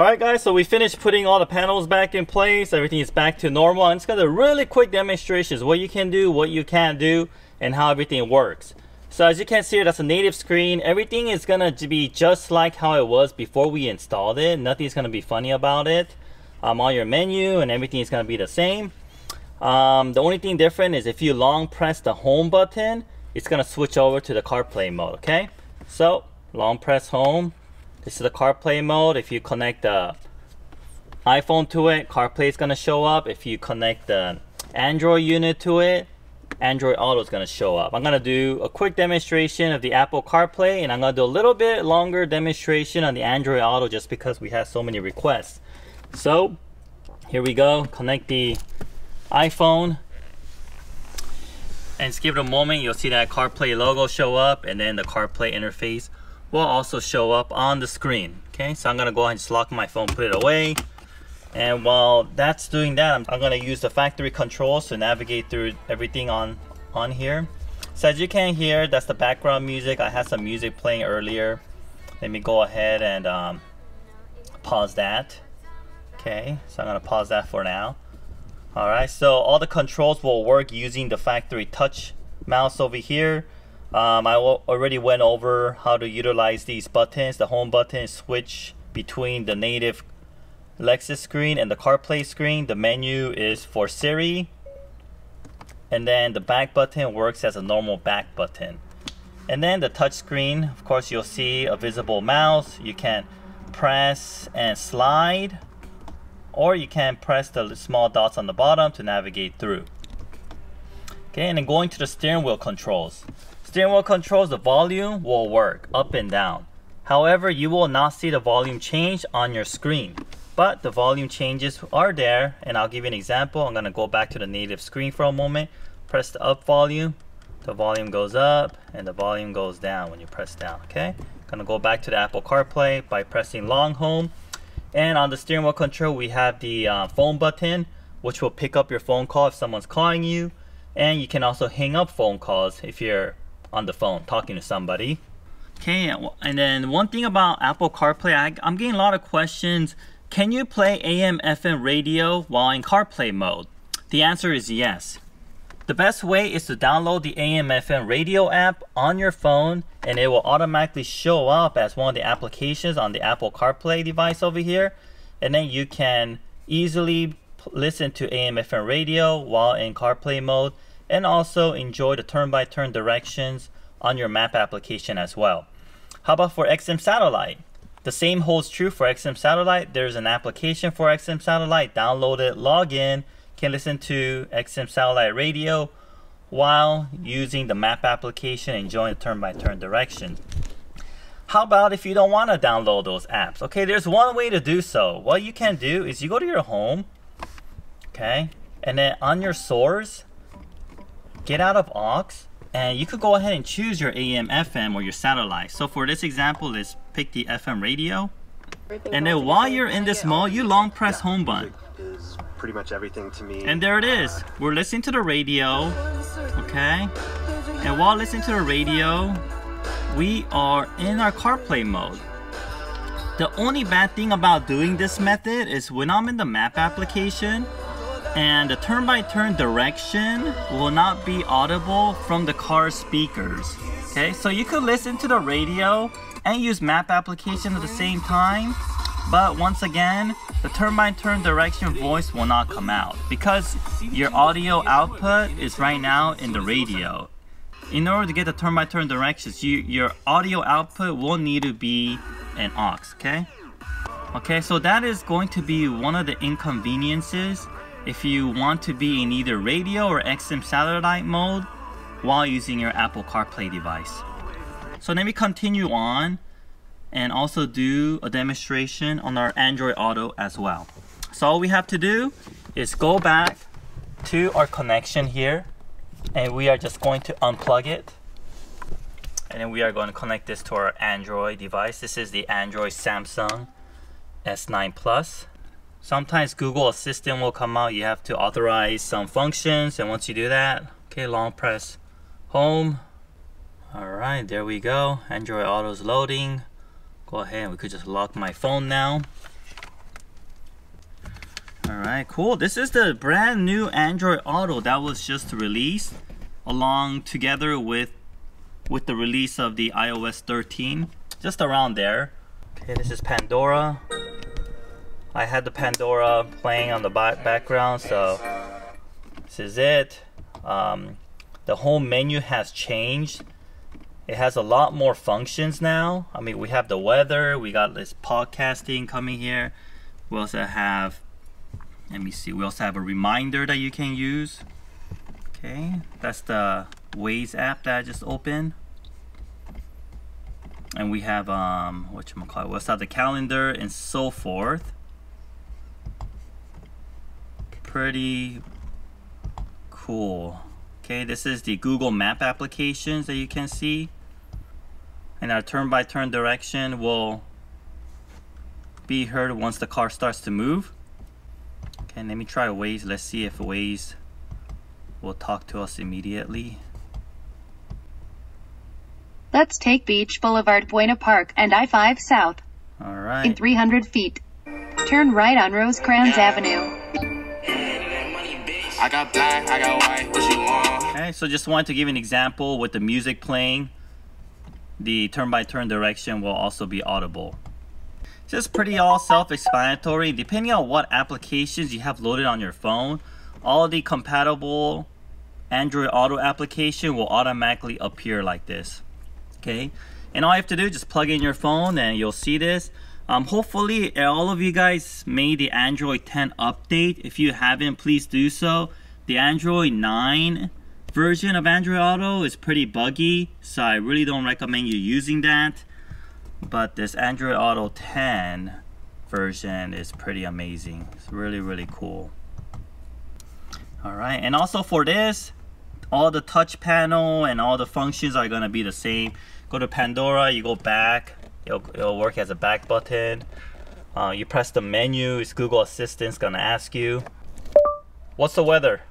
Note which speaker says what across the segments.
Speaker 1: Alright guys, so we finished putting all the panels back in place. Everything is back to normal. And it's got a really quick demonstrations what you can do, what you can't do, and how everything works. So as you can see, that's a native screen. Everything is gonna be just like how it was before we installed it. Nothing's gonna be funny about it. On your menu and everything is gonna be the same. The only thing different is if you long press the home button, it's gonna switch over to the CarPlay mode. Okay, so long press home. This is the CarPlay mode. If you connect the iPhone to it, CarPlay is gonna show up. If you connect the Android unit to it, Android Auto is gonna show up. I'm gonna do a quick demonstration of the Apple CarPlay, and I'm gonna do a little bit longer demonstration on the Android Auto just because we have so many requests. So here we go. Connect the iPhone, and just give it a moment. You'll see that CarPlay logo show up, and then the CarPlay interface will also show up on the screen. Okay, so I'm gonna go ahead and just lock my phone, put it away. And while that's doing that, I'm gonna use the factory controls to navigate through everything on here. So as you can hear, that's the background music. I had some music playing earlier. Let me go ahead and pause that. Okay, so I'm gonna pause that for now. Alright, so all the controls will work using the factory touch mouse over here. I already went over how to utilize these buttons. The home button switch between the native Lexus screen and the CarPlay screen. The menu is for Siri, and then the back button works as a normal back button. And then the touch screen, of course, you'll see a visible mouse. You can press and slide, or you can press the small dots on the bottom to navigate through. Okay, and then going to the steering wheel controls. Steering wheel controls, the volume will work up and down. However, you will not see the volume change on your screen, but the volume changes are there, and I'll give you an example. I'm gonna go back to the native screen for a moment. Press the up volume, the volume goes up, and the volume goes down when you press down. Okay, gonna go back to the Apple CarPlay by pressing long home. And on the steering wheel control, we have the phone button, which will pick up your phone call if someone's calling you. And you can also hang up phone calls if you're on the phone talking to somebody. Okay, and then one thing about Apple CarPlay, I'm getting a lot of questions. Can you play AM/FM radio while in CarPlay mode? The answer is yes. The best way is to download the AM/FM radio app on your phone, and it will automatically show up as one of the applications on the Apple CarPlay device over here. And then you can easily listen to AM/FM radio while in CarPlay mode, and also enjoy the turn-by-turn directions on your map application as well. How about for XM Satellite? The same holds true for XM Satellite. There's an application for XM Satellite. Download it, log in, can listen to XM Satellite radio while using the map application, enjoying the turn-by-turn directions. How about if you don't want to download those apps? Okay, there's one way to do so. What you can do is you go to your home, okay, and then on your source, get out of aux, and you could go ahead and choose your AM/FM or your satellite. So for this example, let's pick the FM radio. And then while you're in this mode, you long press home button.
Speaker 2: Is pretty much everything to me.
Speaker 1: And there it is. We're listening to the radio, okay? And while listening to the radio, we are in our CarPlay mode. The only bad thing about doing this method is when I'm in the map application, and the turn-by-turn direction will not be audible from the car speakers. Okay, so you could listen to the radio and use map application at the same time, but once again, the turn-by-turn direction voice will not come out because your audio output is right now in the radio. In order to get the turn-by-turn directions, your audio output will need to be an aux, okay? Okay, so that is going to be one of the inconveniences if you want to be in either radio or XM Satellite mode while using your Apple CarPlay device. So let me continue on and also do a demonstration on our Android Auto as well. So all we have to do is go back to our connection here, and we are just going to unplug it, and then we are going to connect this to our Android device. This is the Android Samsung S9 Plus. Sometimes Google Assistant will come out. You have to authorize some functions, and once you do that, okay, long press home. Alright, there we go. Android Auto is loading. Go ahead, we could just lock my phone now. right, cool. This is the brand new Android Auto that was just released along together with the release of the iOS 13, just around there. Okay, this is Pandora. I had the Pandora playing on the background, so this is it. The home menu has changed. It has a lot more functions now. I mean, we have the weather, we got this podcasting coming here. We also have, let me see, we also have a reminder that you can use. Okay, that's the Waze app that I just opened. And we have, whatchamacallit, we also have the calendar and so forth. Pretty cool. Okay, this is the Google Map applications that you can see. And our turn-by-turn direction will be heard once the car starts to move. Okay, let me try Waze. Let's see if Waze will talk to us immediately.
Speaker 3: Let's take Beach Boulevard, Buena Park, and I-5 South.
Speaker 1: All right.
Speaker 3: In 300 feet. Turn right on Rosecrans Avenue.
Speaker 4: I got black, I got white, what you want?
Speaker 1: Okay, so just wanted to give an example with the music playing. The turn-by-turn direction will also be audible. Just pretty all self-explanatory. Depending on what applications you have loaded on your phone, all the compatible Android Auto application will automatically appear like this. Okay, and all you have to do is just plug in your phone and you'll see this. Hopefully all of you guys made the Android 10 update. If you haven't, please do so. The Android 9 version of Android Auto is pretty buggy, so I really don't recommend you using that. But this Android Auto 10 version is pretty amazing. It's really, really cool. All right, and also for this, all the touch panel and all the functions are gonna be the same. Go to Pandora, you go back. It'll work as a back button. You press the menu, it's Google Assistant's gonna ask you, what's the weather?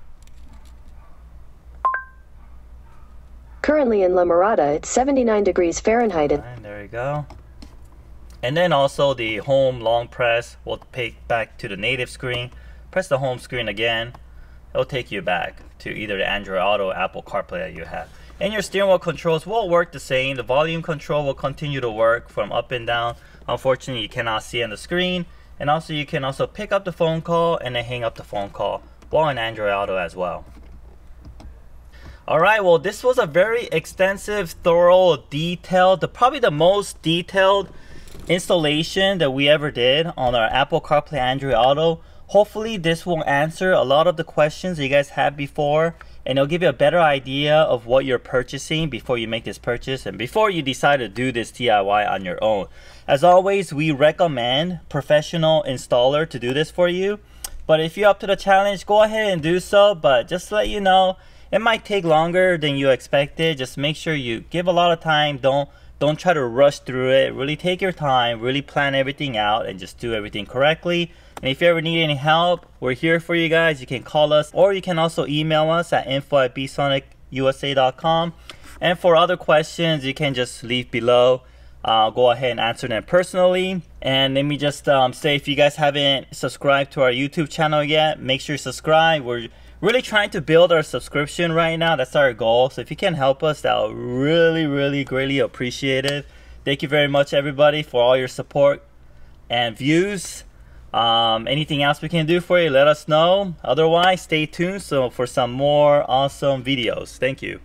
Speaker 5: Currently in La Mirada, it's 79 degrees Fahrenheit.
Speaker 1: And there you go. And then also the home long press will take back to the native screen. Press the home screen again. It'll take you back to either the Android Auto or Apple CarPlay that you have. And your steering wheel controls will work the same. The volume control will continue to work from up and down. Unfortunately, you cannot see on the screen. And also you can also pick up the phone call and then hang up the phone call while in Android Auto as well. Alright, well this was a very extensive, thorough, detailed, probably the most detailed installation that we ever did on our Apple CarPlay Android Auto. Hopefully this will answer a lot of the questions that you guys had before, and it'll give you a better idea of what you're purchasing before you make this purchase and before you decide to do this DIY on your own. As always, we recommend professional installer to do this for you, but if you're up to the challenge, go ahead and do so. But just to let you know, it might take longer than you expected. Just make sure you give a lot of time. Don't try to rush through it. Really take your time, really plan everything out, and just do everything correctly. And if you ever need any help, we're here for you guys. You can call us, or you can also email us at info@bsonicusa.com. And for other questions, you can just leave below. I'll go ahead and answer them personally. And let me just say, if you guys haven't subscribed to our YouTube channel yet, make sure you subscribe. We're really trying to build our subscription right now. That's our goal. So if you can help us, that would really, really greatly appreciate it. Thank you very much, everybody, for all your support and views. Anything else we can do for you, let us know. Otherwise, stay tuned for some more awesome videos. Thank you.